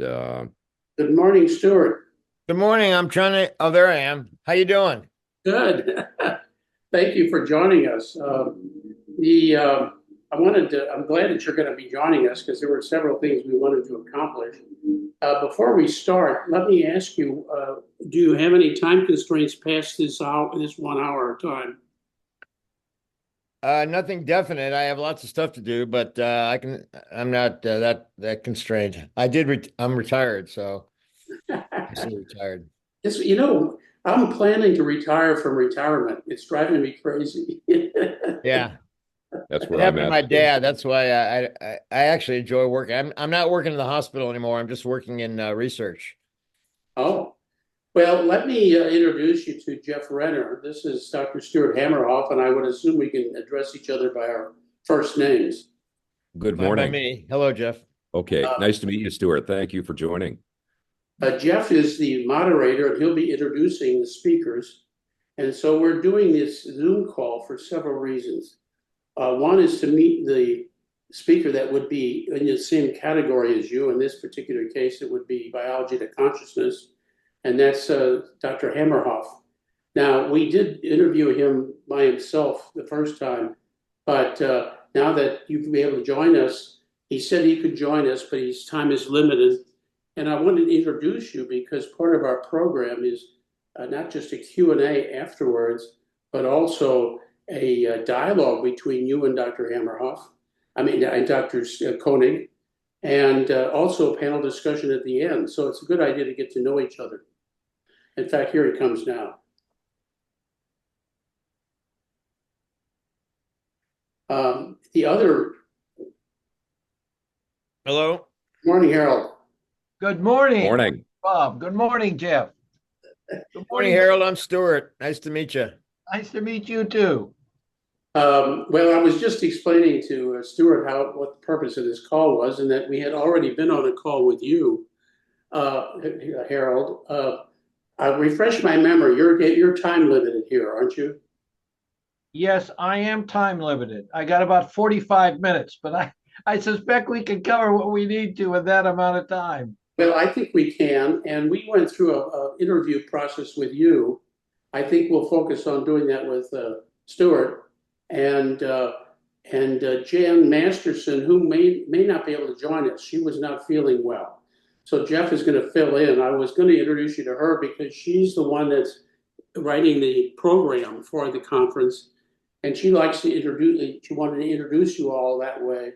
And Good morning, Stuart. Good morning. I'm trying to. Oh, there I am. How you doing? Good. Thank you for joining us. The I wanted to. I'm glad that you're going to be joining us because there were several things we wanted to accomplish. Before we start, let me ask you: do you have any time constraints past this hour, this 1 hour time? Nothing definite. I have lots of stuff to do, but I can. I'm not that constrained. I'm retired, so I say retired. Yes, I'm planning to retire from retirement. It's driving me crazy. Yeah, that's it where I'm happened to at. my dad. That's why I actually enjoy working. I'm not working in the hospital anymore. I'm just working in research. Oh. Well, let me introduce you to Jeff Renner. This is Dr. Stuart Hameroff, and I would assume we can address each other by our first names. Good Fine by morning. me. Hello, Jeff. Okay, Uh, nice to meet you, Stuart. Thank you for joining. Jeff is the moderator, and he'll be introducing the speakers. And so we're doing this Zoom call for several reasons. One is to meet the speaker that would be in the same category as you. In this particular case, it would be biology to consciousness, and that's Dr. Hameroff. Now, we did interview him by himself the first time, but now that you'll be able to join us, he said he could join us, but his time is limited. And I wanted to introduce you because part of our program is not just a Q&A afterwards, but also a dialogue between you and Dr. Hameroff, and Dr. Koenig, and also a panel discussion at the end. So it's a good idea to get to know each other. In fact, here he comes now. The other Hello. morning, Harold. Good morning, Morning. Bob. Good morning, Jeff. Good Morning, morning. Harold. I'm Stuart. Nice to meet you. Nice to meet you too. Well, I was just explaining to Stuart what the purpose of this call was, and that we had already been on a call with you, Harold. I refresh my memory. You're time limited here, aren't you? Yes, I am time limited. I got about 45 minutes, but I suspect we can cover what we need to in that amount of time. Well, I think we can, and we went through a interview process with you. I think we'll focus on doing that with Stuart and Jan Masterson, who may not be able to join us. She was not feeling well, so Jeff is going to fill in. I was going to introduce you to her because she's the one that's writing the program for the conference, and she likes to introduce. She wanted to introduce you all that way,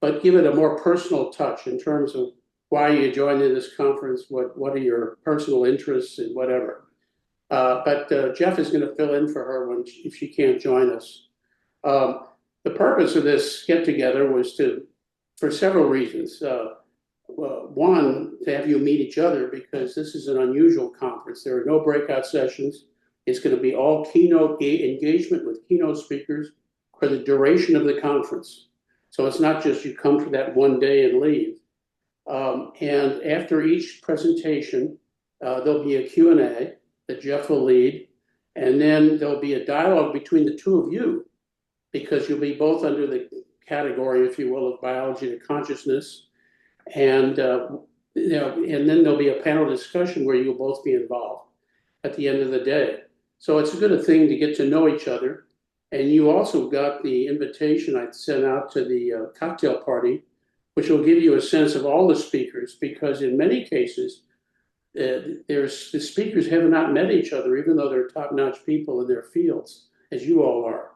but give it a more personal touch in terms of why you joined in this conference, what are your personal interests and whatever. But Jeff is going to fill in for her if she can't join us. The purpose of this get together was for several reasons. One, to have you meet each other because this is an unusual conference. There are no breakout sessions. It's going to be all keynote engagement with keynote speakers for the duration of the conference. So it's not just you come for that one day and leave. And after each presentation, there'll be a Q&A that Jeff will lead. And then there'll be a dialogue between the two of you because you'll be both under the category, if you will, of biology to consciousness. And, and then there'll be a panel discussion where you'll both be involved at the end of the day. So it's a good thing to get to know each other. And you also got the invitation I sent out to the cocktail party, which will give you a sense of all the speakers, because in many cases, the speakers have not met each other, even though they're top-notch people in their fields, as you all are.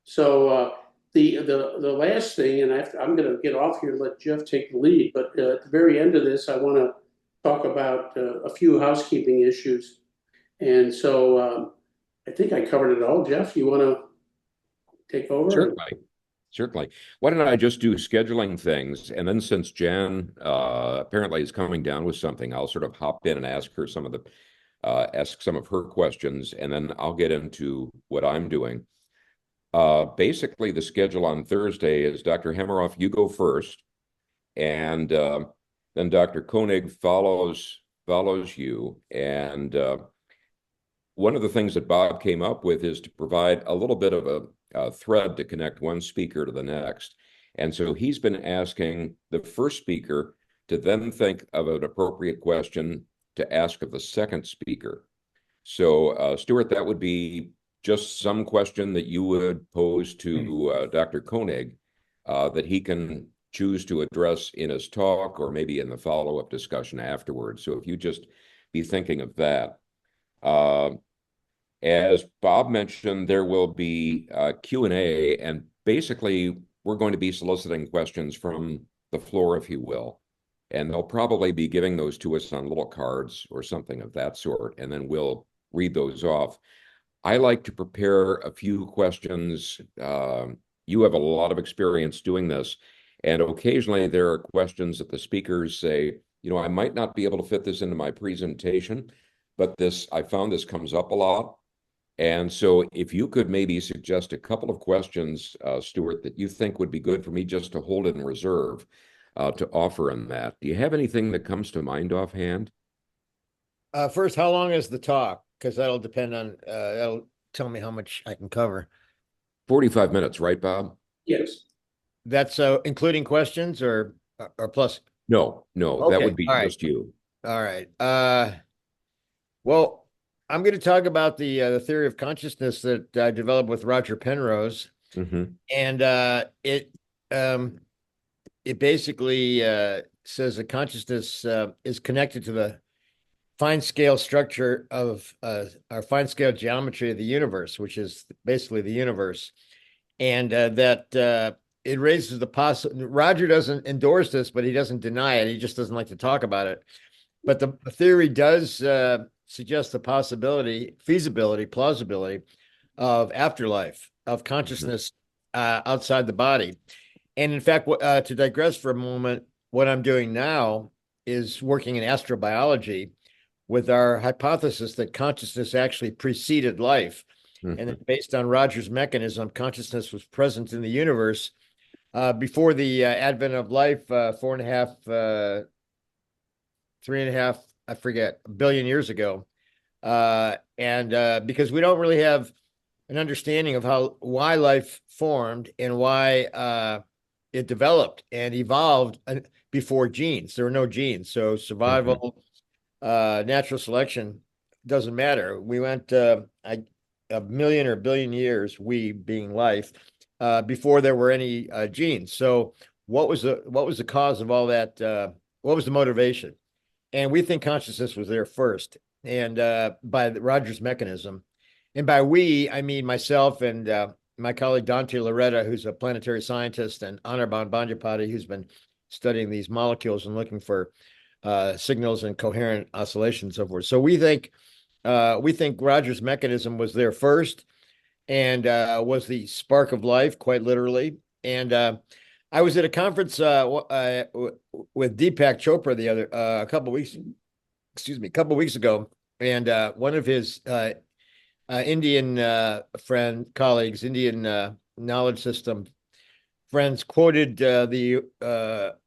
So the last thing, and I'm going to get off here and let Jeff take the lead, but at the very end of this, I want to talk about a few housekeeping issues. And so I think I covered it all. Jeff, you want to take over? Certainly. Certainly. Why don't I just do scheduling things? And then since Jan apparently is coming down with something, I'll sort of hop in and ask her ask some of her questions, and then I'll get into what I'm doing. Basically, the schedule on Thursday is Dr. Hameroff, you go first, and then Dr. Koenig follows you. And one of the things that Bob came up with is to provide a little bit of a thread to connect one speaker to the next. And so he's been asking the first speaker to then think of an appropriate question to ask of the second speaker. So, Stuart, that would be just some question that you would pose to Dr. Koenig that he can choose to address in his talk or maybe in the follow-up discussion afterwards. So if you just be thinking of that. As Bob mentioned, there will be Q&A, and basically we're going to be soliciting questions from the floor, if you will. And they'll probably be giving those to us on little cards or something of that sort, and then we'll read those off. I like to prepare a few questions. You have a lot of experience doing this, and occasionally there are questions that the speakers say, I might not be able to fit this into my presentation, but I found this comes up a lot. And so if you could maybe suggest a couple of questions, Stuart, that you think would be good for me just to hold in reserve to offer in that. Do you have anything that comes to mind offhand? First, how long is the talk? Because that'll depend on, that'll tell me how much I can cover. 45 minutes, right, Bob? Yes. That's including questions or plus? No, that Okay, would be all right. just you. All right. Well, I'm going to talk about the theory of consciousness that I developed with Roger Penrose, Mm-hmm. and it basically says that consciousness is connected to the fine scale structure of our fine scale geometry of the universe, which is basically the universe, and that it raises the possibility. Roger doesn't endorse this, but he doesn't deny it. He just doesn't like to talk about it. But the theory does suggest the possibility, feasibility, plausibility of afterlife, of consciousness outside the body. And in fact, to digress for a moment, what I'm doing now is working in astrobiology with our hypothesis that consciousness actually preceded life. Mm-hmm. And that based on Roger's mechanism, consciousness was present in the universe before the advent of life, 4.5, 3.5, I forget, billion years ago. And because we don't really have an understanding of why life formed and why it developed and evolved before genes. There were no genes. So survival, natural selection doesn't matter. We went a million or billion years, we being life, before there were any genes. So what was the cause of all that? What was the motivation? And we think consciousness was there first, and by Roger's mechanism. And by we, I mean myself and my colleague Dante Loretta, who's a planetary scientist, and Anirban Bandyapati, who's been studying these molecules and looking for signals and coherent oscillations and so forth. So we think Roger's mechanism was there first, and was the spark of life, quite literally. And I was at a conference with Deepak Chopra a couple of weeks ago, and one of his Indian colleagues, Indian knowledge system friends, quoted the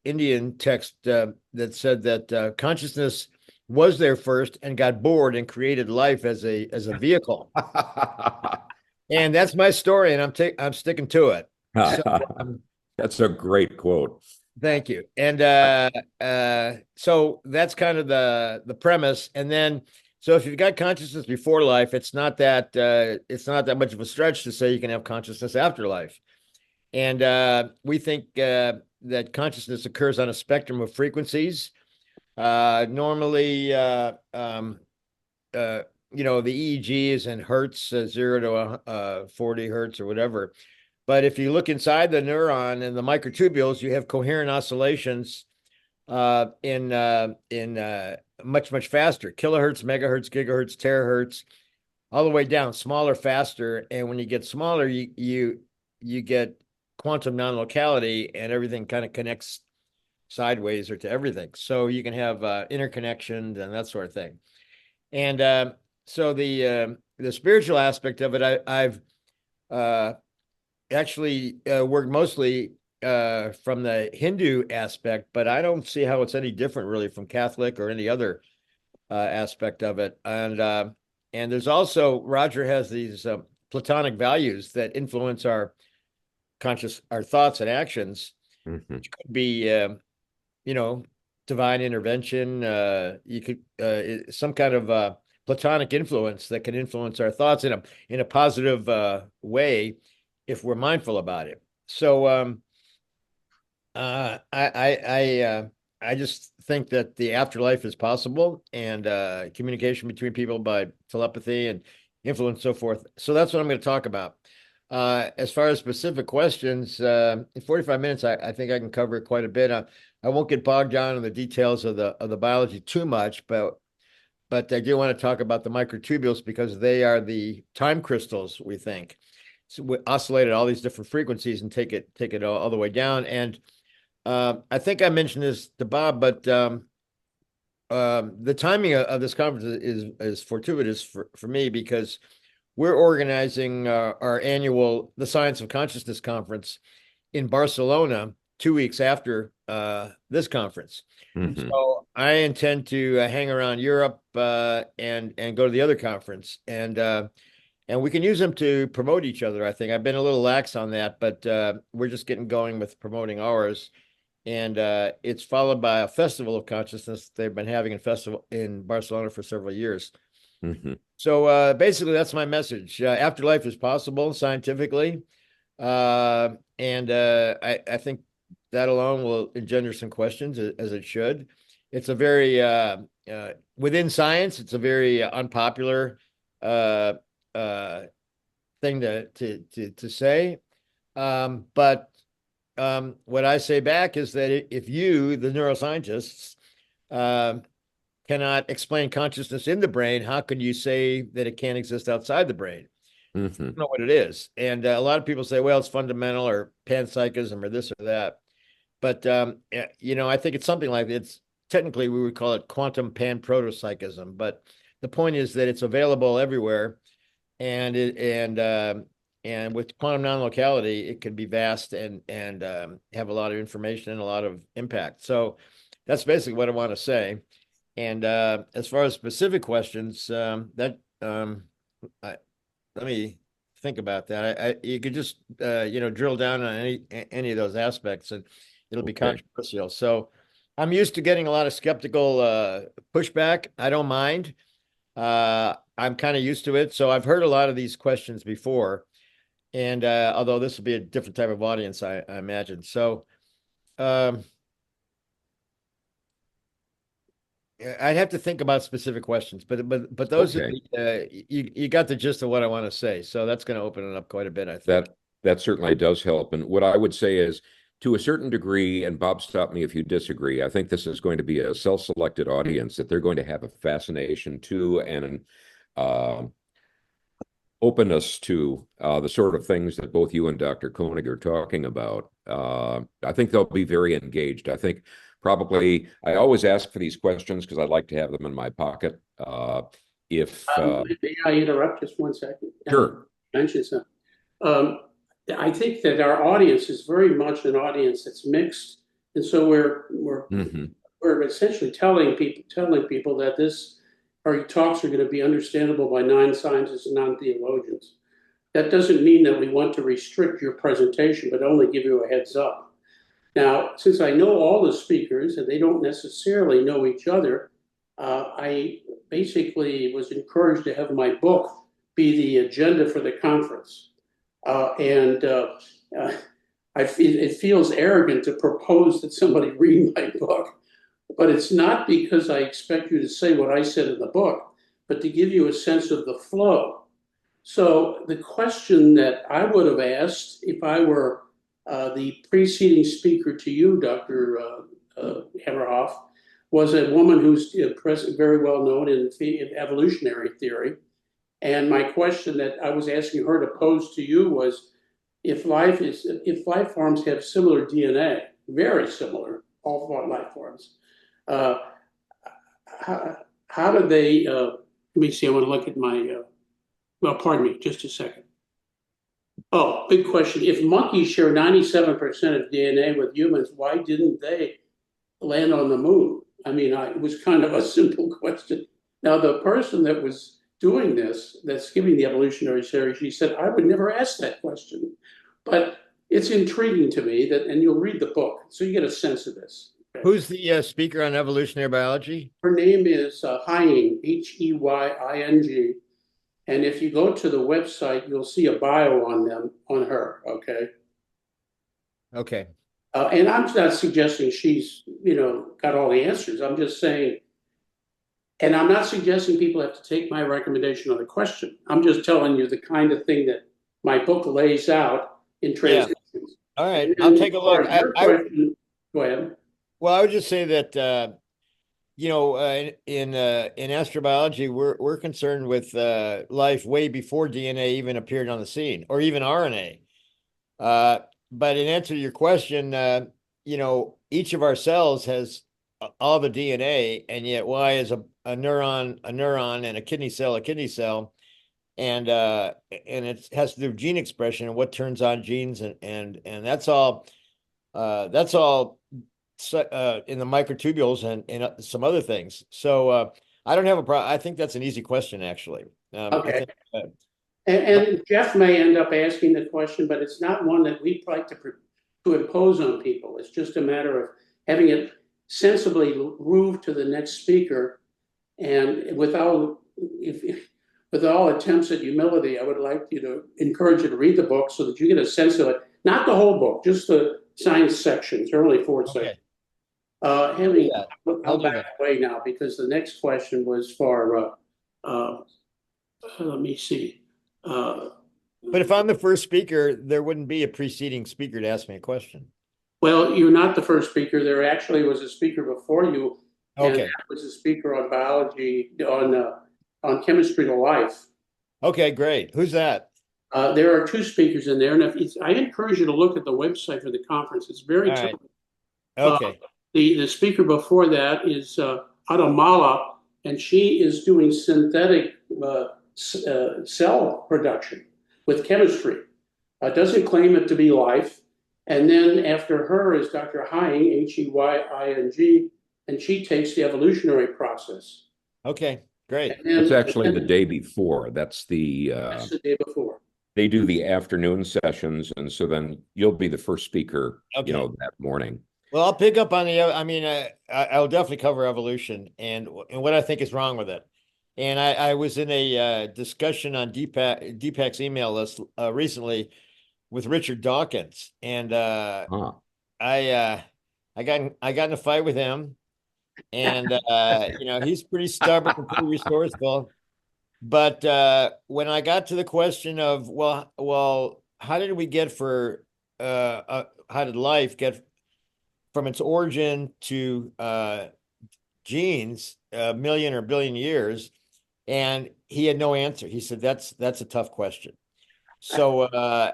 Indian text that said that consciousness was there first and got bored and created life as a vehicle. And that's my story, and I'm sticking to it. So, that's a great quote. Thank you. And so that's kind of the premise. And then, so if you've got consciousness before life, it's not that much of a stretch to say you can have consciousness after life. And we think that consciousness occurs on a spectrum of frequencies. Normally, the EEG is in hertz, 0 to 40 hertz or whatever. But if you look inside the neuron and the microtubules, you have coherent oscillations in much, much faster, kilohertz, megahertz, gigahertz, terahertz, all the way down, smaller, faster. And when you get smaller, you get quantum non-locality, and everything kind of connects sideways or to everything. So you can have interconnections and that sort of thing. And so the spiritual aspect of it, I've actually worked mostly from the Hindu aspect, but I don't see how it's any different really from Catholic or any other aspect of it. And there's also, Roger has these Platonic values that influence our thoughts and actions, which could be, divine intervention. You could some kind of platonic influence that can influence our thoughts in a positive way if we're mindful about it. So I just think that the afterlife is possible, and communication between people by telepathy and influence, so forth. So that's what I'm going to talk about. As far as specific questions, in 45 minutes, I think I can cover quite a bit. I won't get bogged down in the details of the biology too much, but I do want to talk about the microtubules because they are the time crystals, we think. So we oscillate at all these different frequencies and take it all the way down. And I think I mentioned this to Bob, but the timing of this conference is fortuitous for me because we're organizing our annual The Science of Consciousness conference in Barcelona 2 weeks after this conference. Mhm. So I intend to hang around Europe and go to the other conference, and we can use them to promote each other. I think I've been a little lax on that, but we're just getting going with promoting ours. And it's followed by a festival of consciousness they've been having in Barcelona for several years. Mhm. So basically, that's my message. Afterlife is possible scientifically, and I think that alone will engender some questions, as it should. It's a very within science, it's a very unpopular uh, uh, thing to say. But what I say back is that if you, the neuroscientists, cannot explain consciousness in the brain, how can you say that it can't exist outside the brain? I Mhm. don't know what it is. And a lot of people say, well, it's fundamental or panpsychism or this or that. But, I think it's something like it's technically we would call it quantum panprotopsychism. But the point is that it's available everywhere. And with quantum non-locality, it can be vast and have a lot of information and a lot of impact. So that's basically what I want to say. And as far as specific questions, let me think about that. You could just drill down on any of those aspects, and it'll be Okay. controversial. So I'm used to getting a lot of skeptical pushback. I don't mind. I'm kind of used to it. So I've heard a lot of these questions before, and although this will be a different type of audience, I imagine. So. I'd have to think about specific questions, but those are Okay. you got the gist of what I want to say. So that's going to open it up quite a bit, I think. That certainly does help. And what I would say is, to a certain degree, and Bob, stop me if you disagree, I think this is going to be a self-selected audience that they're going to have a fascination to and an openness to the sort of things that both you and Dr. Koenig are talking about. I think they'll be very engaged. I think probably I always ask for these questions because I'd like to have them in my pocket. If May I interrupt just 1 second? Sure. Mention something. I think that our audience is very much an audience that's mixed, and so Mhm. we're essentially telling people that our talks are going to be understandable by non-scientists and non-theologians. That doesn't mean that we want to restrict your presentation, but only give you a heads up. Now, since I know all the speakers and they don't necessarily know each other, I basically was encouraged to have my book be the agenda for the conference. It feels arrogant to propose that somebody read my book, but it's not because I expect you to say what I said in the book, but to give you a sense of the flow. So the question that I would have asked if I were the preceding speaker to you, Dr. Hameroff, was a woman who's very well known in evolutionary theory. And my question that I was asking her to pose to you was, if life forms have similar DNA, very similar, all life forms, uh, how do they? Let me see. I want to look at my. Well, pardon me, just a second. Oh, big question. If monkeys share 97% of DNA with humans, why didn't they land on the moon? I mean, it was kind of a simple question. Now, the person that was doing this, that's giving the evolutionary theory, she said, I would never ask that question. But it's intriguing to me that, and you'll read the book, so you get a sense of this. Okay. Who's the speaker on evolutionary biology? Her name is Hying, Heying. And if you go to the website, you'll see a bio on them, on her, okay? Okay. And I'm not suggesting she's, got all the answers. I'm just saying, and I'm not suggesting people have to take my recommendation on the question. I'm just telling you the kind of thing that my book lays out in transitions. All right. And I'll take a look. Go ahead. Well, I would just say that in astrobiology, we're concerned with life way before DNA even appeared on the scene, or even RNA. But in answer to your question, each of our cells has all the DNA, and yet why is a neuron, and a kidney cell, and it has to do with gene expression and what turns on genes, and that's all in the microtubules and some other things. So I don't have a problem. I think that's an easy question, actually. Okay. And Jeff may end up asking the question, but it's not one that we'd like to impose on people. It's just a matter of having it sensibly move to the next speaker. And with all attempts at humility, I would like you to encourage you to read the book so that you get a sense of it. Not the whole book, just the science sections. There are only 4 sections. Henry, I'll back away now because the next question was for, let me see. But if I'm the first speaker, there wouldn't be a preceding speaker to ask me a question. Well, you're not the first speaker. There actually was a speaker before you. Okay. And that was a speaker on biology, on chemistry to life. Okay, great. Who's that? There are 2 speakers in there. And I encourage you to look at the website for the conference. It's very right. Okay. The speaker before that is Adamala, and she is doing synthetic cell production with chemistry. Doesn't claim it to be life. And then after her is Dr. Hying, Heying, and she takes the evolutionary process. Okay, great. It's actually the day before. That's the day before. They do the afternoon sessions, and so then you'll be the first speaker, that morning. Well, I'll pick up on I'll definitely cover evolution and what I think is wrong with it. And I was in a discussion on Deepak's email list recently with Richard Dawkins, and I got in a fight with him, and he's pretty stubborn and pretty resourceful. But when I got to the question of how did life get from its origin to genes, a million or billion years, and he had no answer. He said, that's a tough question. So,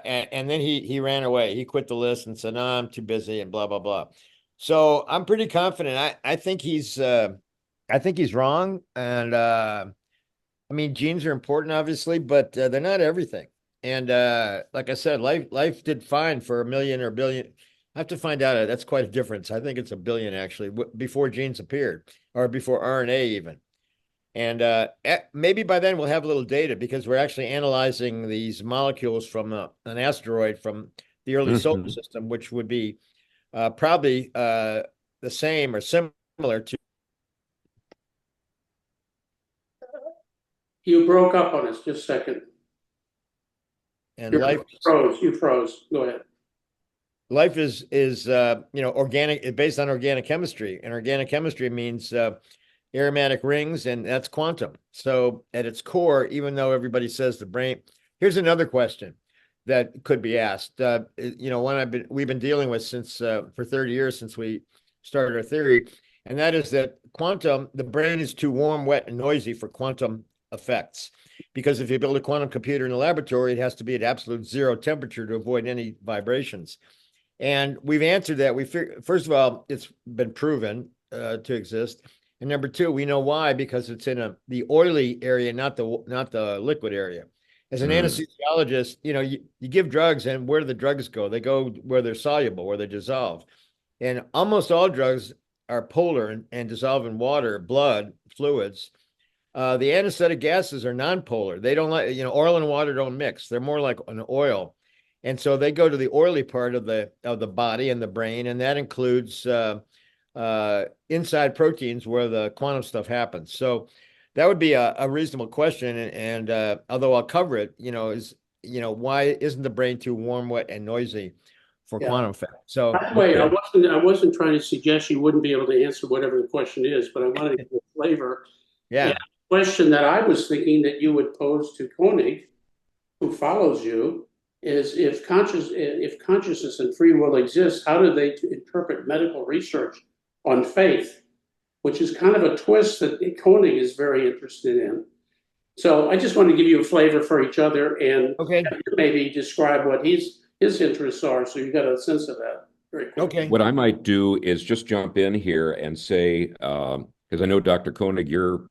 and then he ran away. He quit the list and said, no, I'm too busy and blah, blah, blah. So I'm pretty confident. I think he's wrong. And, I mean, genes are important, obviously, but they're not everything. And like I said, life did fine for a million or billion. I have to find out. That's quite a difference. I think it's a billion, actually, before genes appeared, or before RNA even. And maybe by then we'll have a little data because we're actually analyzing these molecules from an asteroid from the early solar system, which would be probably the same or similar to. You broke up on us. Just a second. And life froze. You froze. Go ahead. Life is organic, based on organic chemistry, and organic chemistry means aromatic rings, and that's quantum. So at its core, even though everybody says the brain, here's another question that could be asked. One we've been dealing with since for 30 years since we started our theory, and that is that the brain is too warm, wet, and noisy for quantum effects. Because if you build a quantum computer in a laboratory, it has to be at absolute 0 temperature to avoid any vibrations. And we've answered that. First of all, it's been proven to exist. And number 2, we know why, because it's in the oily area, not the liquid area. As an anesthesiologist, you give drugs, and where do the drugs go? They go where they're soluble, where they dissolve. And almost all drugs are polar and dissolve in water, blood, fluids. The anesthetic gases are nonpolar. They don't oil and water don't mix. They're more like an oil. And so they go to the oily part of the body and the brain, and that includes inside proteins where the quantum stuff happens. So that would be a reasonable question. And although I'll cover it, why isn't the brain too warm, wet, and noisy for Yeah. quantum effect? So By the way, Okay. I wasn't trying to suggest you wouldn't be able to answer whatever the question is, but I wanted to give a flavor. yeah. And the question that I was thinking that you would pose to Koenig, who follows you, is if consciousness and free will exist, how do they interpret medical research on faith, which is kind of a twist that Koenig is very interested in. So I just want to give you a flavor for each other and Okay. maybe describe what his interests are, so you got a sense of that very quickly. Okay. What I might do is just jump in here and say, because I know Dr. Koenig, your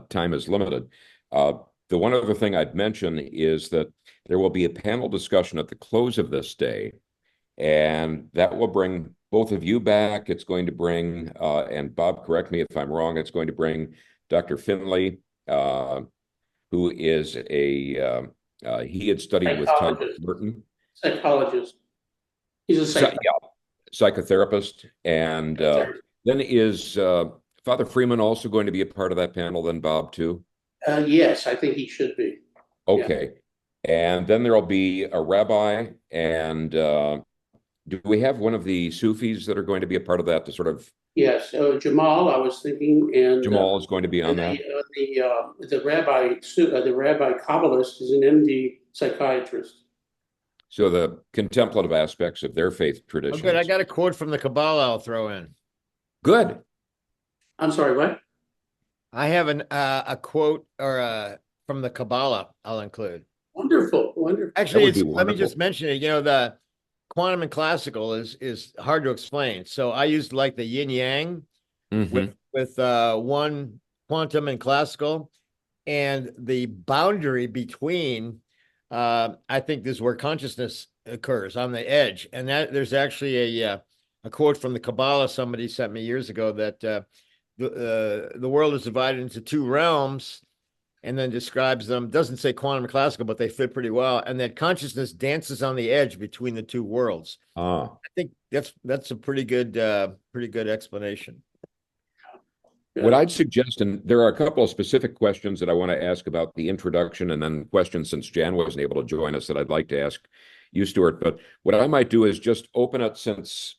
time is limited. The one other thing I'd mention is that there will be a panel discussion at the close of this day, and that will bring both of you back. It's going to bring, and Bob, correct me if I'm wrong, it's going to bring Dr. Finley, who is he had studied with Todd Burton. Psychologist. He's a psychologist. Psychotherapist. And then is Father Freeman also going to be a part of that panel, then Bob, too? Yes, I think he should be. Okay. Yeah. And then there'll be a rabbi. And do we have one of the Sufis that are going to be a part of that to sort of? Yes, Jamal, I was thinking, and Jamal is going to be on that. The rabbi Kabbalist is an MD psychiatrist. So the contemplative aspects of their faith traditions. Oh, good. I got a quote from the Kabbalah I'll throw in. Good. I'm sorry, what? I have a quote from the Kabbalah I'll include. Wonderful. Actually, let me just mention it. The quantum and classical is hard to explain. So I used like the yin yang with one quantum and classical, and the boundary between I think this is where consciousness occurs on the edge. And that there's actually a quote from the Kabbalah somebody sent me years ago that the world is divided into two realms, and then describes them. Doesn't say quantum and classical, but they fit pretty well. And that consciousness dances on the edge between the two worlds. I think that's a pretty good explanation. What I'd suggest, and there are a couple of specific questions that I want to ask about the introduction, and then questions since Jan wasn't able to join us that I'd like to ask you, Stuart. But what I might do is just open it, since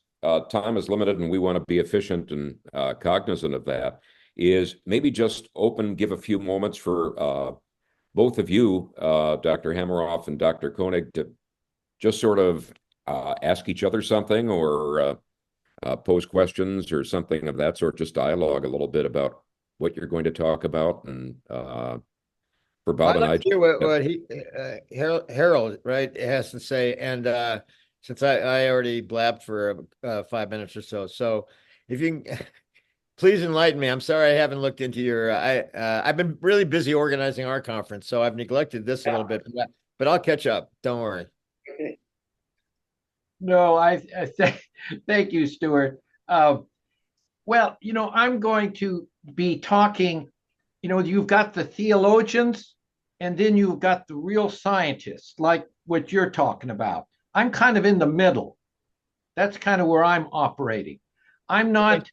time is limited and we want to be efficient and cognizant of that, is maybe just give a few moments for both of you, Dr. Hameroff and Dr. Koenig, to just sort of ask each other something, or pose questions or something of that sort, just dialogue a little bit about what you're going to talk about. And for Bob and I, hear what he Harold, right, has to say. And since I already blabbed for 5 minutes or so if you can please enlighten me. I'm sorry I haven't looked into your I've been really busy organizing our conference, so I've neglected this a little bit, but I'll catch up. Don't worry. Okay. No, thank you, Stuart. Well, I'm going to be talking, you've got the theologians, and then you've got the real scientists, like what you're talking about. I'm kind of in the middle. That's kind of where I'm operating. I'm not,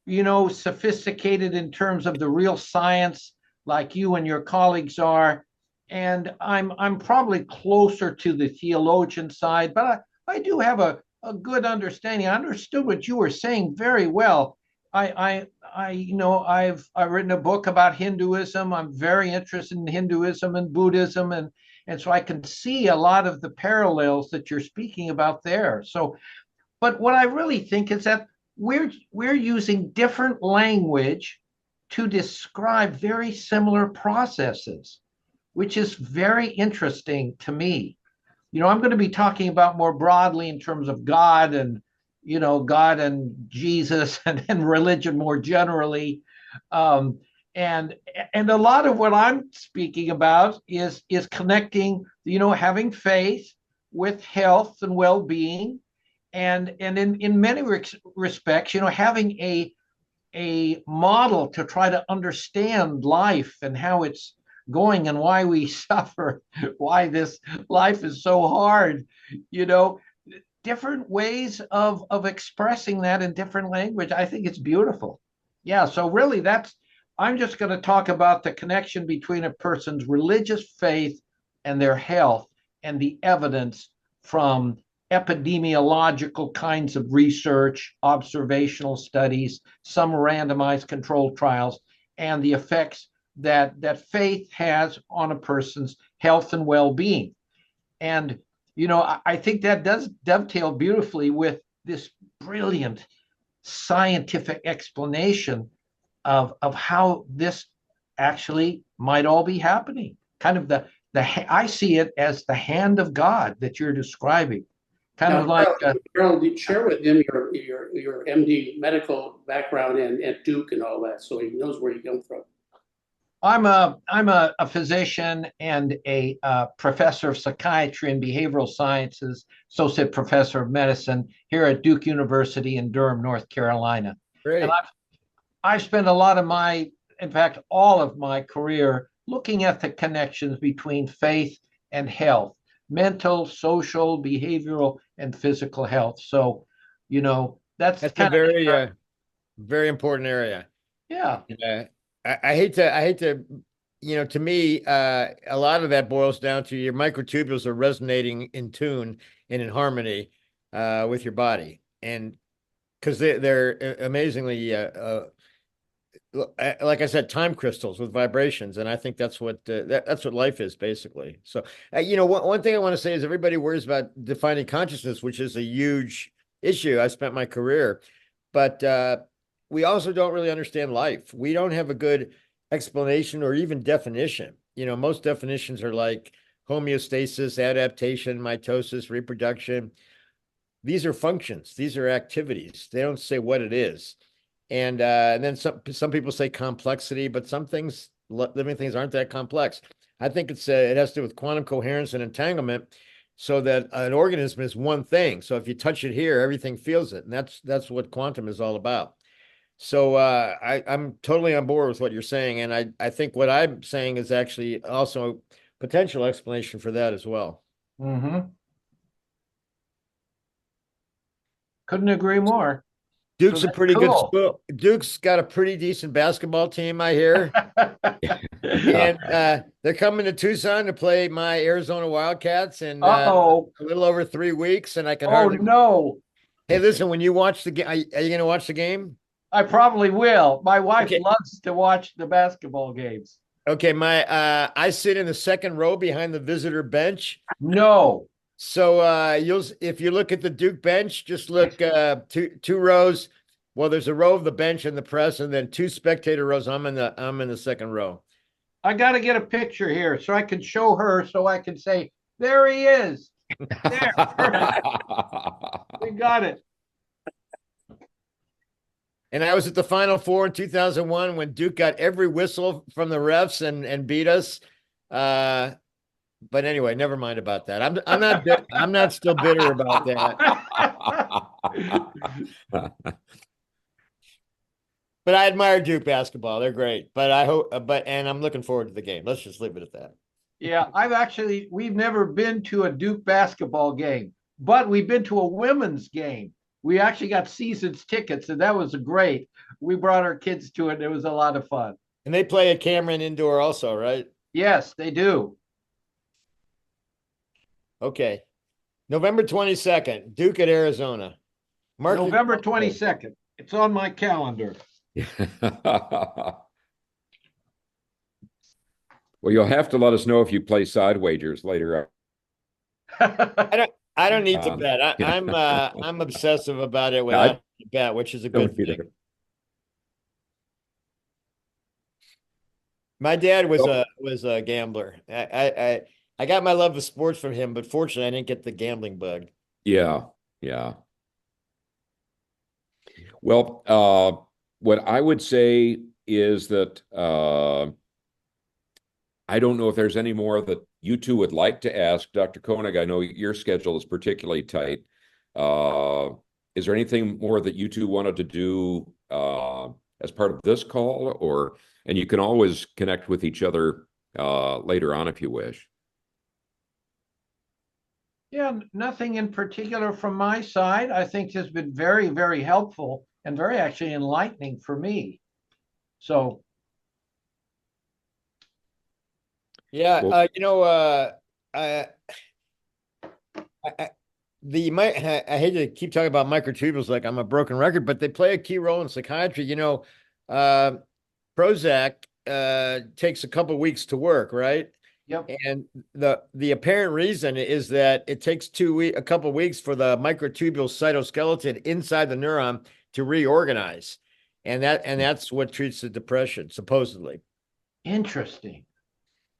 sophisticated in terms of the real science like you and your colleagues are. And I'm probably closer to the theologian side, but I do have a good understanding. I understood what you were saying very well. I've written a book about Hinduism. I'm very interested in Hinduism and Buddhism, and so I can see a lot of the parallels that you're speaking about there. So, but what I really think is that we're using different language to describe very similar processes, which is very interesting to me. I'm going to be talking about more broadly in terms of God and, God and Jesus and religion more generally. And a lot of what I'm speaking about is connecting, having faith with health and well-being. And in many respects, having a model to try to understand life and how it's going and why we suffer, why this life is so hard. different ways of expressing that in different language. I think it's beautiful. Yeah, so really I'm just going to talk about the connection between a person's religious faith and their health and the evidence from epidemiological kinds of research, observational studies, some randomized controlled trials, and the effects that faith has on a person's health and well-being. And I think that does dovetail beautifully with this brilliant scientific explanation of how this actually might all be happening. Kind of I see it as the hand of God that you're describing. Kind Now, of like Harold, share with him your MD medical background and at Duke and all that, so he knows where you come from. I'm a physician and a professor of psychiatry and behavioral sciences, associate professor of medicine here at Duke University in Durham, North Carolina. Great. And I've spent a lot of in fact, all of my career looking at the connections between faith and health, mental, social, behavioral, and physical health. So, that's a kind of very important area. Yeah. I hate to, to me, a lot of that boils down to your microtubules are resonating in tune and in harmony with your body. And because they're amazingly, like I said, time crystals with vibrations. And I think that's what life is basically. So, one thing I want to say is everybody worries about defining consciousness, which is a huge issue. I spent my career, but we also don't really understand life. We don't have a good explanation or even definition. Most definitions are like homeostasis, adaptation, mitosis, reproduction. These are functions. These are activities. They don't say what it is. And then some people say complexity, but some things, living things, aren't that complex. I think it has to do with quantum coherence and entanglement, so that an organism is one thing. So if you touch it here, everything feels it, and that's what quantum is all about. So I'm totally on board with what you're saying, and I think what I'm saying is actually also a potential explanation for that as well. Mm-hmm. Couldn't agree more. Duke's So a pretty cool. good school. Duke's got a pretty decent basketball team, I hear. And they're coming to Tucson to play my Arizona Wildcats in a little over 3 weeks, and I can hardly. No. Hey, listen, when you watch the game, are you going to watch the game? I probably will. My wife loves to watch the basketball games. Okay, I sit in the second row behind the visitor bench. No. So if you look at the Duke bench, just look two rows. Well, there's a row of the bench and the press, and then 2 spectator rows. I'm in the second row. I got to get a picture here so I can show her, so I can say, there he is. There. We got it. And I was at the Final Four in 2001 when Duke got every whistle from the refs and beat us. But anyway, never mind about that. I'm not still bitter about that. But I admire Duke basketball. They're great. But and I'm looking forward to the game. Let's just leave it at that. Yeah, we've never been to a Duke basketball game, but we've been to a women's game. We actually got seasons tickets, and that was great. We brought our kids to it. It was a lot of fun. And they play at Cameron Indoor also, right? Yes, they do. Okay. November 22nd, Duke at Arizona. November 22nd. It's on my calendar. Well, you'll have to let us know if you play side wagers later. I don't need to bet. I'm obsessive about it without bet, which is a good thing. My dad was a gambler. I got my love of sports from him, but fortunately, I didn't get the gambling bug. Yeah. Well, what I would say is that I don't know if there's any more that you two would like to ask. Dr. Koenig, I know your schedule is particularly tight. Is there anything more that you two wanted to do as part of this call? And you can always connect with each other later on if you wish. Yeah, nothing in particular from my side. I think this has been very, very helpful and very actually enlightening for me. So, Yeah, Well, I, I, I hate to keep talking about microtubules like I'm a broken record, but they play a key role in psychiatry. Uh, Prozac takes a couple weeks to work, right? yep. And the apparent reason is that it takes a couple weeks for the microtubule cytoskeleton inside the neuron to reorganize, and that's what treats the depression, supposedly. Interesting.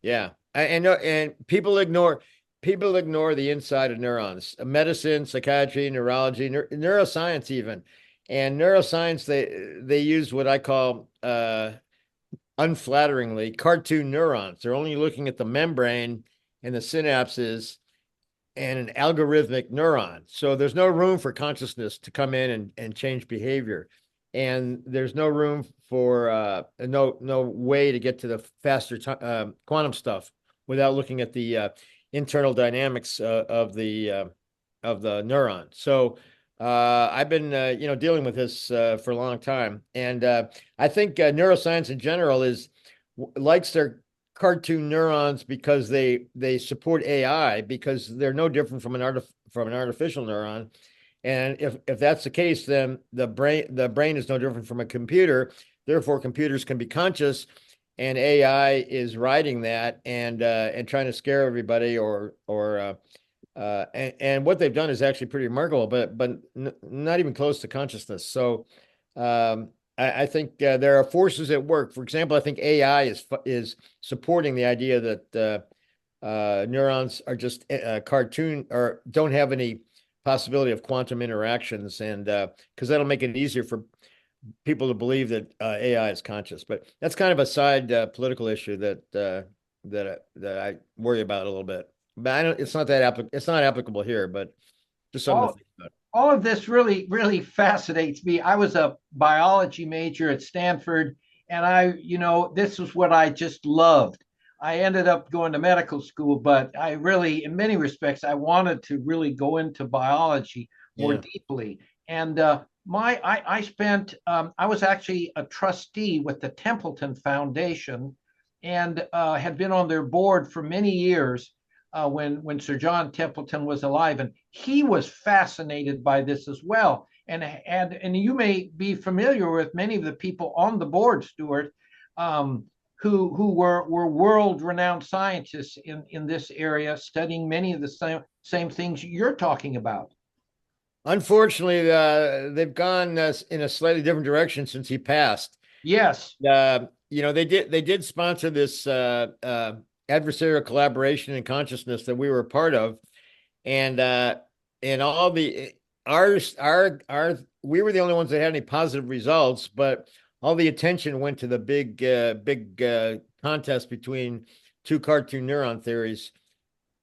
Yeah, I know, and people ignore the inside of neurons, medicine, psychiatry, neurology, neuroscience, even, and neuroscience. They use what I call unflatteringly cartoon neurons. They're only looking at the membrane and the synapses and an algorithmic neuron. So there's no room for consciousness to come in and change behavior. And there's no room for no way to get to the faster quantum stuff without looking at the internal dynamics of the neuron. So I've been dealing with this for a long time, and I think neuroscience in general likes their cartoon neurons because they support AI because they're no different from an artificial neuron. And if that's the case, then the brain is no different from a computer. Therefore, computers can be conscious, and AI is riding that and trying to scare everybody and what they've done is actually pretty remarkable, but not even close to consciousness. So I think there are forces at work. For example, I think AI is supporting the idea that neurons are just cartoon or don't have any possibility of quantum interactions, and because that'll make it easier for people to believe that AI is conscious. But that's kind of a side political issue that I worry about a little bit. But I don't. It's not applicable here, but just something to All, think about. all of this really, really fascinates me. I was a biology major at Stanford, and this is what I just loved. I ended up going to medical school, but I really, in many respects, I wanted to really go into biology more Yeah. deeply. And I was actually a trustee with the Templeton Foundation and had been on their board for many years when Sir John Templeton was alive, and he was fascinated by this as well. And you may be familiar with many of the people on the board, Stuart, who were world renowned scientists in this area, studying many of the same things you're talking about. Unfortunately, they've gone in a slightly different direction since he passed. Yes. They did sponsor this adversarial collaboration in consciousness that we were a part of, and all the our we were the only ones that had any positive results, but all the attention went to the big contest between two cartoon neuron theories.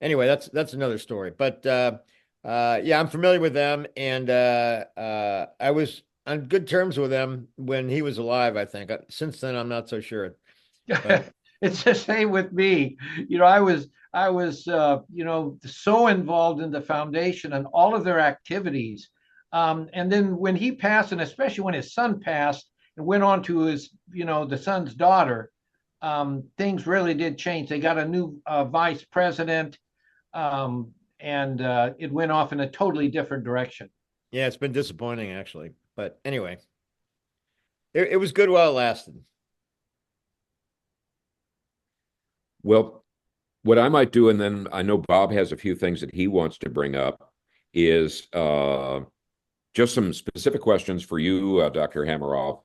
Anyway, that's another story. But yeah, I'm familiar with them, and I was on good terms with them when he was alive. I think since then I'm not so sure. But It's the same with me. I was so involved in the foundation and all of their activities. And then when he passed, and especially when his son passed and went on to the son's daughter, things really did change. They got a new vice president, and it went off in a totally different direction. yeah, it's been disappointing actually. But anyway, it was good while it lasted. well, what I might do, and then I know Bob has a few things that he wants to bring up, is just some specific questions for you, Dr. Hameroff.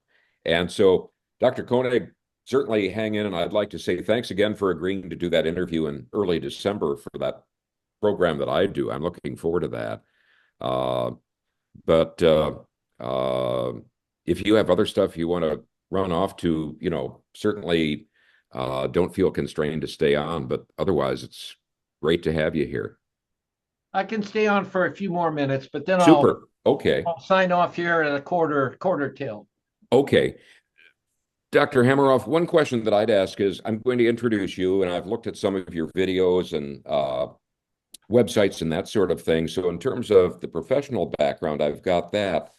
And so, Dr. Koenig, certainly hang in, and I'd like to say thanks again for agreeing to do that interview in early December for that program that I do. I'm looking forward to that. Uh, but if you have other stuff you want to run off to, certainly don't feel constrained to stay on. But otherwise, it's great to have you here. I can stay on for a few more minutes, but then I'll, Super. Okay. I'll sign off here at a quarter till. Okay. Dr. Hameroff, one question that I'd ask is I'm going to introduce you, and I've looked at some of your videos and websites and that sort of thing. So in terms of the professional background, I've got that.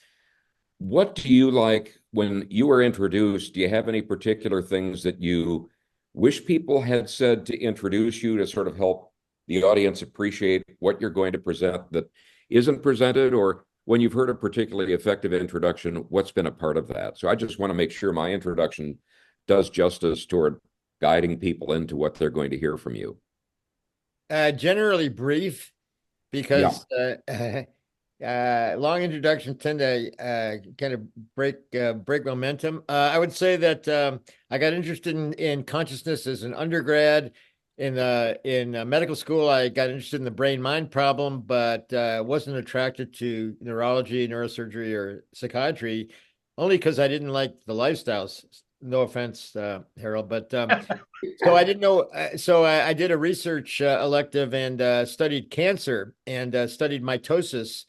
What do you like when you were introduced? Do you have any particular things that you wish people had said to introduce you to sort of help the audience appreciate what you're going to present that isn't presented? Or when you've heard a particularly effective introduction, what's been a part of that? So I just want to make sure my introduction does justice toward guiding people into what they're going to hear from you. Generally brief, Yeah. because long introductions tend to kind of break momentum. I would say that I got interested in consciousness as an undergrad. In medical school, I got interested in the brain-mind problem, but wasn't attracted to neurology, neurosurgery, or psychiatry, only because I didn't like the lifestyles. No offense, Harold, but so I didn't know. So I did a research elective and studied cancer and studied mitosis,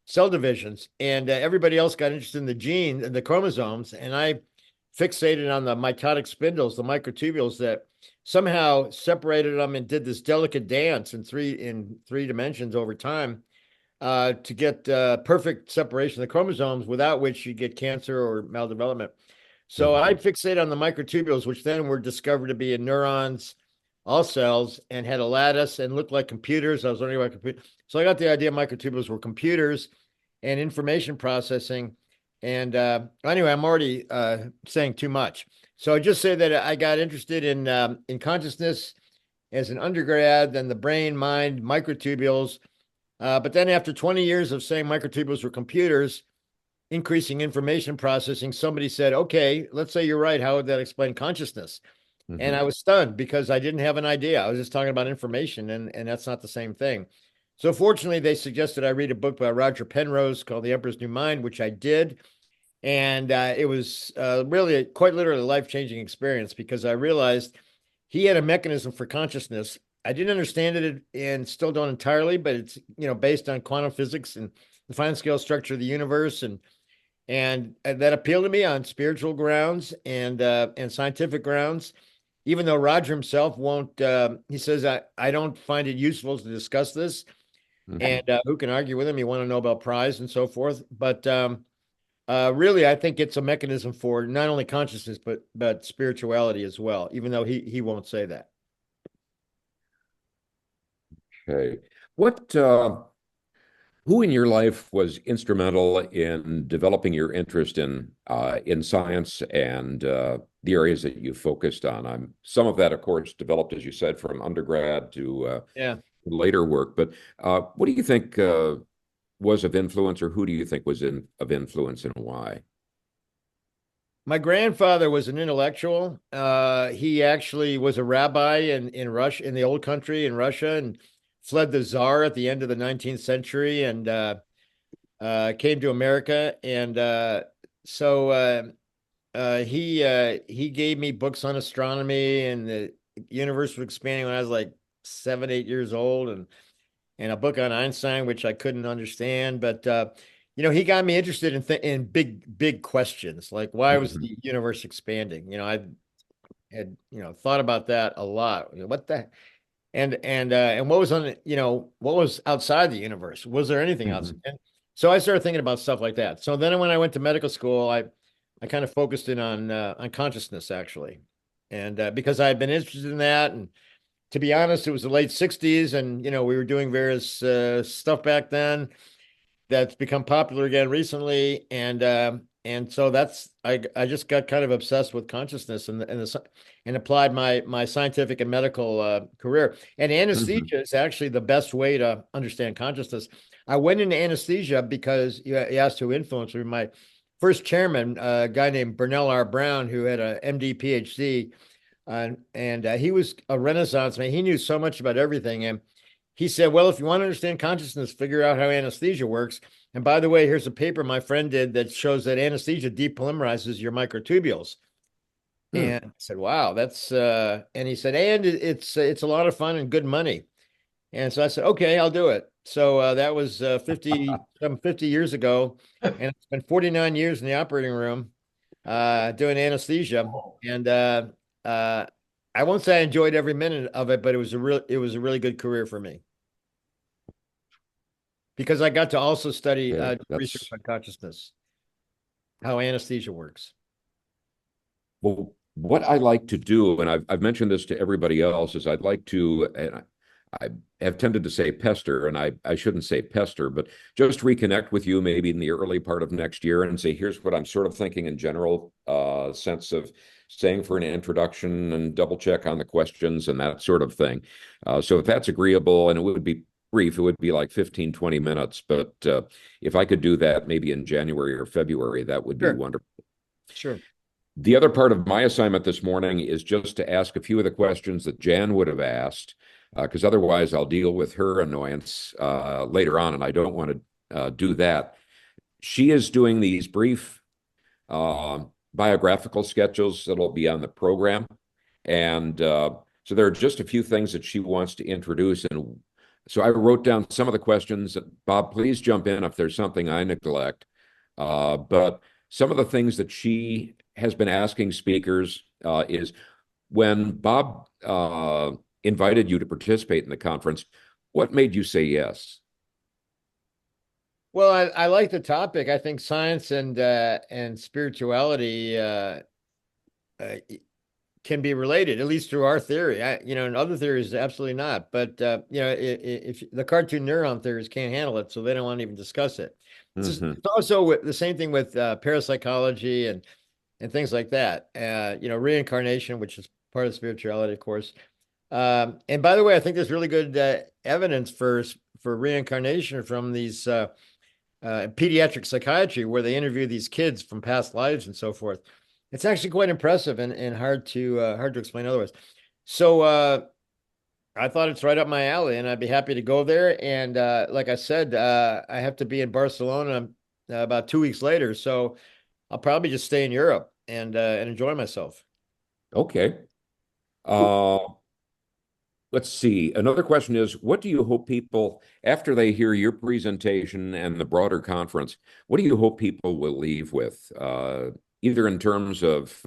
cell divisions, and everybody else got interested in the gene and the chromosomes, and I fixated on the mitotic spindles, the microtubules that somehow separated them and did this delicate dance in three dimensions over time to get perfect separation of the chromosomes, without which you get cancer or maldevelopment. So I fixated on the microtubules, which then were discovered to be in neurons, all cells, and had a lattice and looked like computers. I was learning about computers. So I got the idea microtubules were computers and information processing. And anyway, I'm already saying too much. So I just say that I got interested in consciousness as an undergrad, then the brain, mind, microtubules. But then after 20 years of saying microtubules were computers, increasing information processing, somebody said, okay, let's say you're right. How would that explain consciousness? And I was stunned because I didn't have an idea. I was just talking about information, and that's not the same thing. So fortunately, they suggested I read a book by Roger Penrose called The Emperor's New Mind, which I did. And it was really quite literally a life-changing experience, because I realized he had a mechanism for consciousness. I didn't understand it and still don't entirely, but it's, based on quantum physics and the fine scale structure of the universe, and that appealed to me on spiritual grounds and scientific grounds. Even though Roger himself won't, he says, I don't find it useful to discuss this. And who can argue with him? He won a Nobel Prize and so forth. But really, I think it's a mechanism for not only consciousness, but spirituality as well, even though he won't say that. Okay. What who in your life was instrumental in developing your interest in science and the areas that you focused on? Some of that, of course, developed, as you said, from undergrad to Yeah. later work. But what do you think was of influence, or who do you think was of influence, and why? My grandfather was an intellectual. He actually was a rabbi in Russia, in the old country in Russia, and fled the Tsar at the end of the 19th century, and came to America. And he gave me books on astronomy and the universe was expanding when I was like 7, 8 years old, and a book on Einstein, which I couldn't understand. But he got me interested in big questions, like why was the universe expanding? I had thought about that a lot. What the and what was what was outside the universe? Was there anything else? And so I started thinking about stuff like that. So then when I went to medical school, I kind of focused in on consciousness, actually, and because I had been interested in that. And to be honest, it was the late 60s, and we were doing various stuff back then that's become popular again recently. And so I just got kind of obsessed with consciousness and applied my scientific and medical career. And anesthesia is actually the best way to understand consciousness. I went into anesthesia because you asked who influenced me. My first chairman, a guy named Bernell R. Brown, who had a MD, PhD, and he was a Renaissance man. He knew so much about everything. And he said, well, if you want to understand consciousness, figure out how anesthesia works. And by the way, here's a paper my friend did that shows that anesthesia depolymerizes your microtubules. And I said, wow, that's, and he said, and it's a lot of fun and good money. And so I said, okay, I'll do it. So that was 50 years ago. And it's been 49 years in the operating room doing anesthesia. And I won't say I enjoyed every minute of it, but it was a really good career for me. because I got to also study Yeah, research that's on consciousness, how anesthesia works. well, what I like to do, and I've mentioned this to everybody else, is I'd like to, and I have tended to say pester, and I shouldn't say pester, but just reconnect with you maybe in the early part of next year and say, here's what I'm sort of thinking in general, sense of saying for an introduction and double check on the questions and that sort of thing. So if that's agreeable, and it would be brief, it would be like 15, 20 minutes, but if I could do that maybe in January or February, that would be Sure. wonderful. Sure. The other part of my assignment this morning is just to ask a few of the questions that Jan would have asked, because otherwise I'll deal with her annoyance later on, and I don't want to do that. She is doing these brief biographical sketches that'll be on the program. And so there are just a few things that she wants to introduce. And so I wrote down some of the questions. Bob, please jump in if there's something I neglect. But some of the things that she has been asking speakers is when Bob invited you to participate in the conference, what made you say yes? Well, I like the topic. I think science and spirituality can be related, at least through our theory. In other theories, absolutely not. But if the cartoon neuron theories can't handle it, so they don't want to even discuss it. Mm-hmm. It's also the same thing with parapsychology and things like that. Reincarnation, which is part of spirituality, of course. And by the way, I think there's really good evidence for reincarnation from these pediatric psychiatry, where they interview these kids from past lives and so forth. It's actually quite impressive and hard to explain otherwise. So I thought it's right up my alley, and I'd be happy to go there. And like I said, I have to be in Barcelona about 2 weeks later, so I'll probably just stay in Europe and enjoy myself. Okay. Uh, let's see. Another question is, what do you hope people, after they hear your presentation and the broader conference, what do you hope people will leave with, either in terms of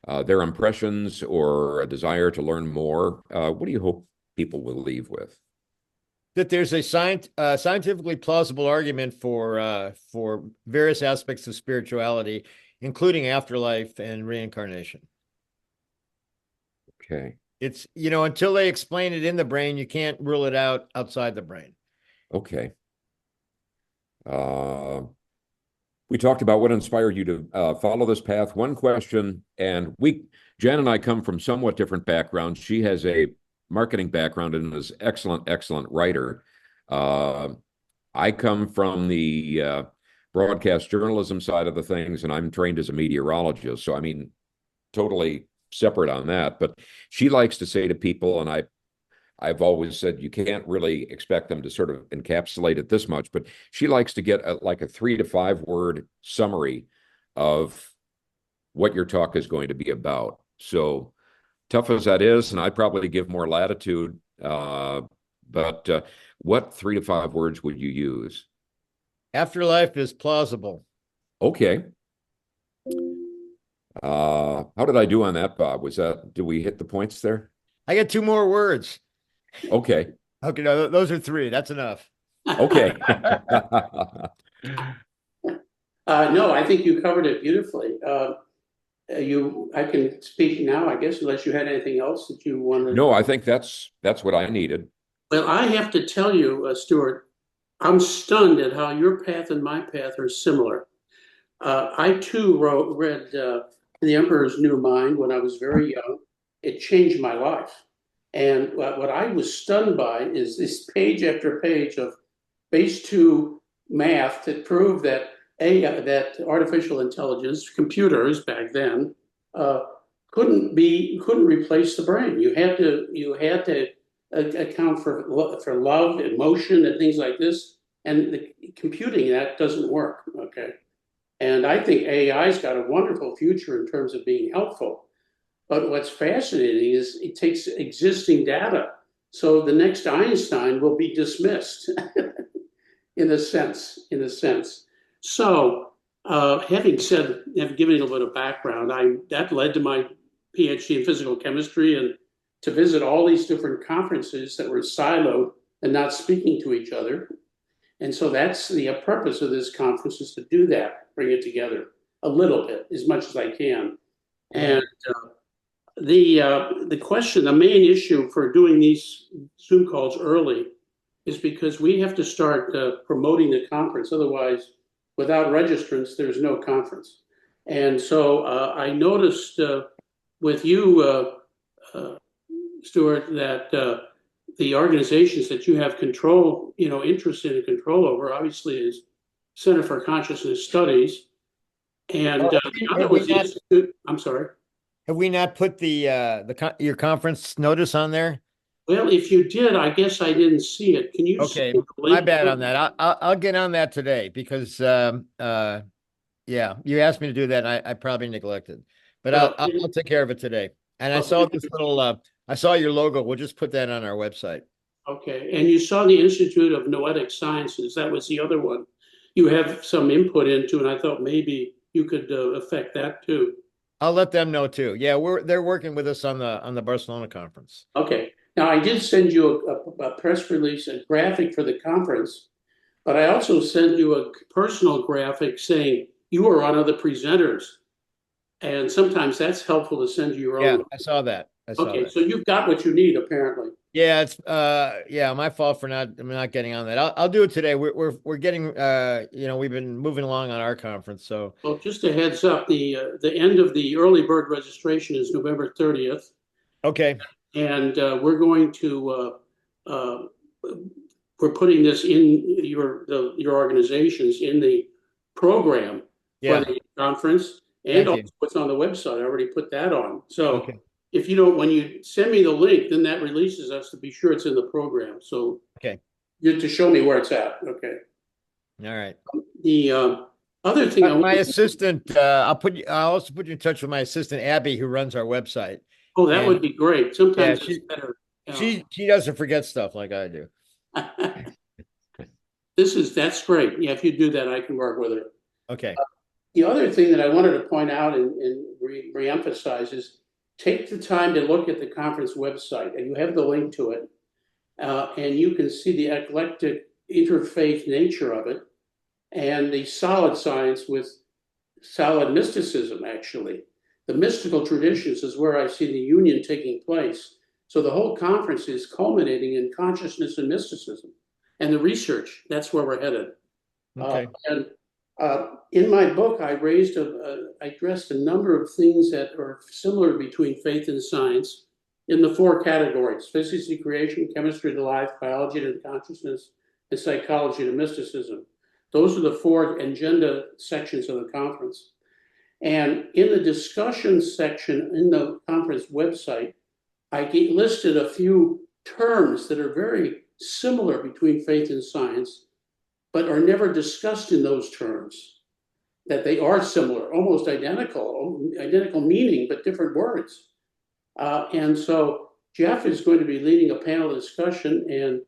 their impressions or a desire to learn more? What do you hope people will leave with? That there's a scientifically plausible argument for various aspects of spirituality, including afterlife and reincarnation. Okay. It's, until they explain it in the brain, you can't rule it out outside the brain. Okay. We talked about what inspired you to follow this path. One question, and Jan and I come from somewhat different backgrounds. She has a marketing background and is excellent writer. I come from the broadcast journalism side of the things, and I'm trained as a meteorologist. So, I mean, totally separate on that. But she likes to say to people, and I've always said you can't really expect them to sort of encapsulate it this much, but she likes to get like a 3 to 5 word summary of what your talk is going to be about. So tough as that is, and I'd probably give more latitude, but what 3 to 5 words would you use? Afterlife is plausible. Okay. How did I do on that, Bob? Did we hit the points there? I get 2 more words. Okay. Okay, no, those are 3. That's enough. Okay. No, I think you covered it beautifully. I can speak now, I guess, unless you had anything else that you wanted. No, I think that's what I needed. Well, I have to tell you, Stuart, I'm stunned at how your path and my path are similar. I too read The Emperor's New Mind when I was very young. It changed my life. And what I was stunned by is this page after page of base 2 math that proved that that artificial intelligence, computers back then, couldn't replace the brain. You had to account for love, emotion, and things like this. And the computing that doesn't work. Okay. And I think AI's got a wonderful future in terms of being helpful. But what's fascinating is it takes existing data. So the next Einstein will be dismissed in a sense. So having given you a little bit of background, that led to my PhD in physical chemistry and to visit all these different conferences that were siloed and not speaking to each other. And so that's the purpose of this conference, is to do that, bring it together a little bit, as much as I can. And the question, the main issue for doing these Zoom calls early is because we have to start promoting the conference. Otherwise, without registrants, there's no conference. And so I noticed with you, Stuart, that the organizations that you have control, interest in and control over, obviously, is Center for Consciousness Studies, and the other was the Institute. I'm sorry. Have we not put your conference notice on there? Well, if you did, I guess I didn't see it. Can you? Okay, see the my link? bad on that. I'll get on that today because yeah, you asked me to do that. And I probably neglected, but I'll take care of it today. And I saw this little I saw your logo. We'll just put that on our website. Okay, and you saw the Institute of Noetic Sciences. That was the other one you have some input into, and I thought maybe you could affect that too. I'll let them know too. Yeah, they're working with us on the Barcelona conference. Okay. Now, I did send you a press release, a graphic for the conference, but I also sent you a personal graphic saying you are one of the presenters. And sometimes that's helpful to send you your Yeah, own. I saw that. Okay, so you've got what you need, apparently. Yeah, it's yeah, my fault for not getting on that. I'll do it today. We're getting we've been moving along on our conference, so Well, just a heads up, the end of the early bird registration is November 30th. okay. And we're going to we're putting this in your organizations in the program Yeah. for the conference, and also what's on the website. I already put that on. So if you don't, when you send me the link, then that releases us to be sure it's in the program. So you have to show me where it's at. Okay. All right. The other thing, my assistant, I'll also put you in touch with my assistant Abby, who runs our website. Oh, that would be great. Sometimes it's better. She doesn't forget stuff like I do. That's great. Yeah, if you do that, I can work with her. Okay. The other thing that I wanted to point out and reemphasize is take the time to look at the conference website, and you have the link to it, and you can see the eclectic interfaith nature of it and the solid science with solid mysticism, actually. The mystical traditions is where I see the union taking place. So the whole conference is culminating in consciousness and mysticism. And the research, that's where we're headed. Okay. In my book, I addressed a number of things that are similar between faith and science in the four categories: physics to creation, chemistry to life, biology to consciousness, and psychology to mysticism. Those are the four agenda sections of the conference. And in the discussion section in the conference website, I listed a few terms that are very similar between faith and science, but are never discussed in those terms, that they are similar, almost identical meaning, but different words. And so Jeff is going to be leading a panel discussion, and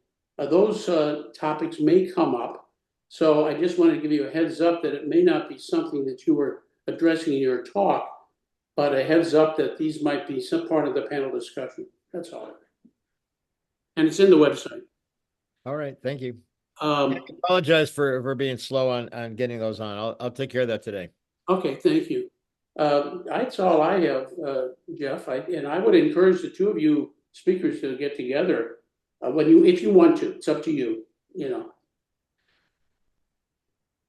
those topics may come up. So I just wanted to give you a heads up that it may not be something that you were addressing in your talk, but a heads up that these might be some part of the panel discussion. That's all. And it's in the website. All right. Thank you. I apologize for being slow on getting those on. I'll take care of that today. Okay. Thank you. That's all I have, Jeff. And I would encourage the two of you speakers to get together if you want to. It's up to you,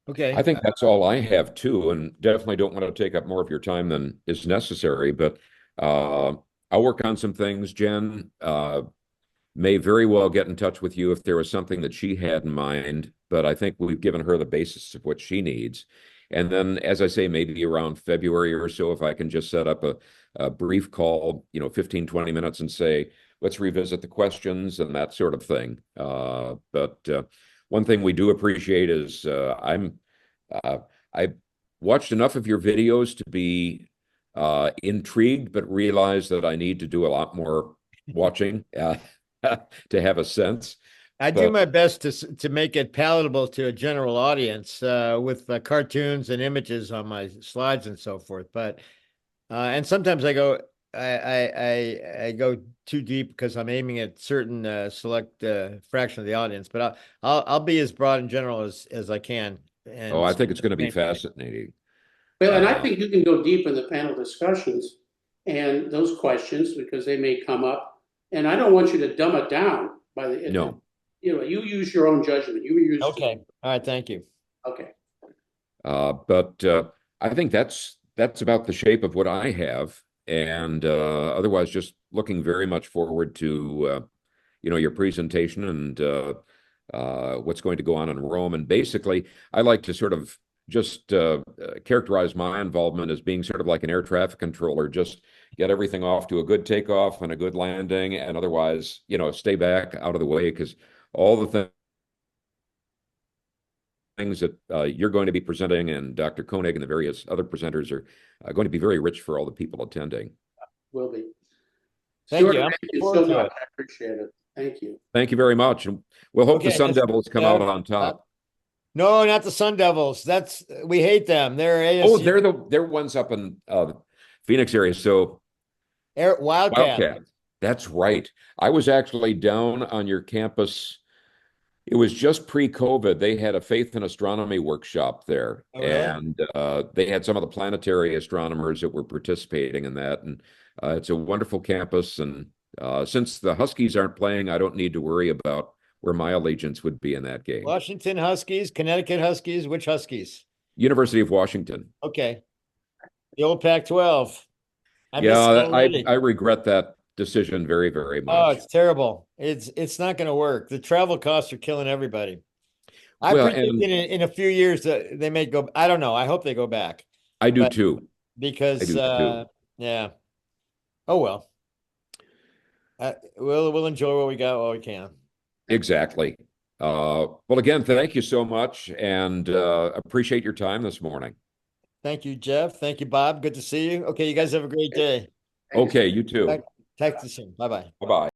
Okay. I think that's all I have too, and definitely don't want to take up more of your time than is necessary, but I'll work on some things. Jen may very well get in touch with you if there was something that she had in mind, but I think we've given her the basis of what she needs. And then, as I say, maybe around February or so, if I can just set up a brief call, 15, 20 minutes and say, let's revisit the questions and that sort of thing. But one thing we do appreciate is I watched enough of your videos to be intrigued, but realize that I need to do a lot more watching to have a sense. I do my best to make it palatable to a general audience with cartoons and images on my slides and so forth. But and sometimes I go, I go too deep because I'm aiming at certain select fraction of the audience, but I'll be as broad and general as I can. Oh, And I think it's going to be same thing. fascinating. Well, and I Uh, think you can go deep in the panel discussions and those questions because they may come up. And I don't want you to dumb it down by the, no. you use your own judgment. You use. Okay. All right. Thank you. Okay. But I think that's about the shape of what I have, and otherwise, just looking very much forward to your presentation and what's going to go on in Rome. And basically, I like to sort of just characterize my involvement as being sort of like an air traffic controller, just get everything off to a good takeoff and a good landing, and otherwise, stay back out of the way because all the things that you're going to be presenting and Dr. Koenig and the various other presenters are going to be very rich for all the people attending. Will be. Thank Stuart, you. I'm thank you looking so forward to much. it. I appreciate it. Thank you. Thank you very much. And we'll hope the Okay, Sun Devils come out on uh, top. no, not the Sun Devils. We hate them. They're Oh, ASU they're ones up in Phoenix area. So Wildcats. Wildcat. That's right. I was actually down on your campus. It was just pre-COVID. They had a faith and astronomy workshop there, Oh, really? and they had some of the planetary astronomers that were participating in that. And it's a wonderful campus. And since the Huskies aren't playing, I don't need to worry about where my allegiance would be in that game. Washington Huskies, Connecticut Huskies. Which Huskies? University of Washington. Okay. The old Pac-12. I miss Yeah, it already. I regret that decision very, very Oh, much. it's terrible. It's not going to work. The travel costs are killing everybody. I Well, predict and in a few years that they may go. I don't know. I hope they go back I do but too. I because do too. yeah. Oh well. We'll enjoy what we got while we can. Exactly. Well, again, thank you so much and appreciate your time this morning. Thank you, Jeff. Thank you, Bob. Good to see you. Okay, you guys have a great day. Okay, you too. Talk to you soon. Bye bye. Bye-bye.